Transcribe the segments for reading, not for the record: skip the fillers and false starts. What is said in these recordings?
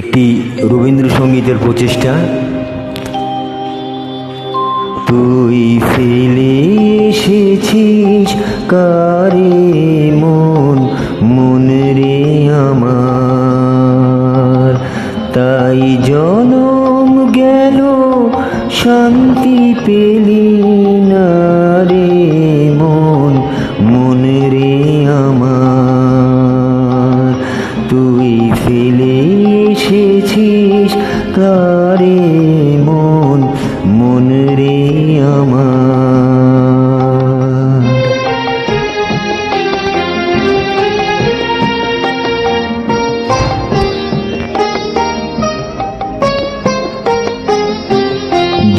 একটি রবীন্দ্রসঙ্গীতের প্রচেষ্টা। তুই ফেলে এসেছিস কারে মন, মন রে আমার, তাই জনম গেল শান্তি পেলি না রে মন, মন রে আমার। তুই ফেলে এসেছিস কারে মন, মন রে আমার।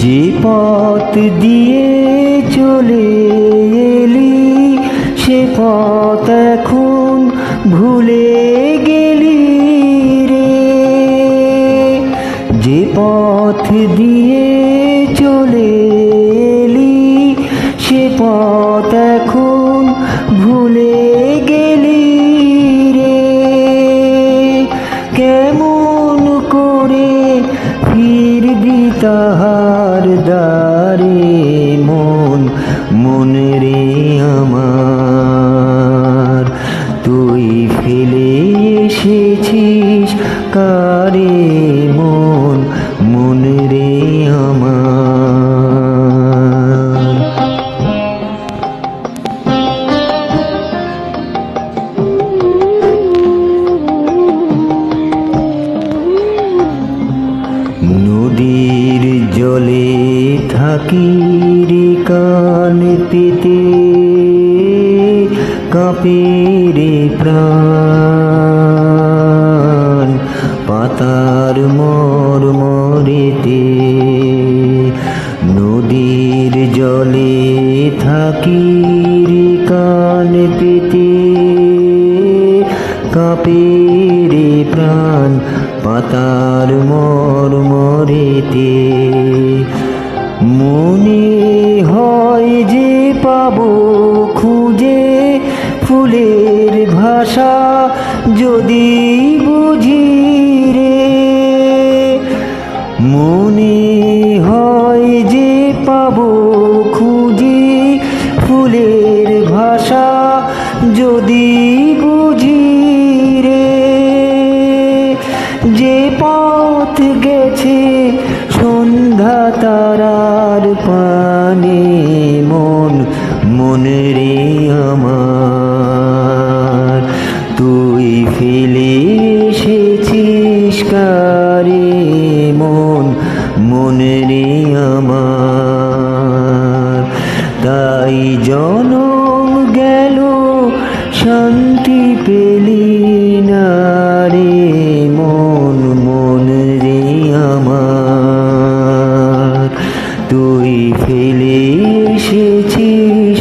যে পথ দিয়ে চলে এলি সে পথ এখন ভুলে গেলি রে। যে পথ দিয়ে চলে এলি সে পথ এখন ভুলে গেলি রে। কেমন করে ফিরবি তাহার দ্বারে মন, মন রে আমার। তুই ফেলে এসেছিস কারে মন, মন রে আমার। নদীর জলে থাকি রে কান পেতে, কাঁপে রে প্রাণ পাতার মরমরেতে। নদীর জলে থাকি রে কান পেতে, কাঁপে রে প্রাণ পাতার মরমরেতে। মনে হয় যে পাবো খুঁজে ফুলের ভাষা যদি বুঝি রে। মনে হয় যে পাবো খুঁজে ফুলের ভাষা যদি বুঝি রে। যে পথ গেছে সন্ধ্যা তারার পানে মন, মন রে আমার। তুই ফেলে এসেছিস কারে মন, মন রে আমার। তাই জনম গেল শান্তি পেলি না রে মন, মন রে আমার। তুই ফেলে এসেছিস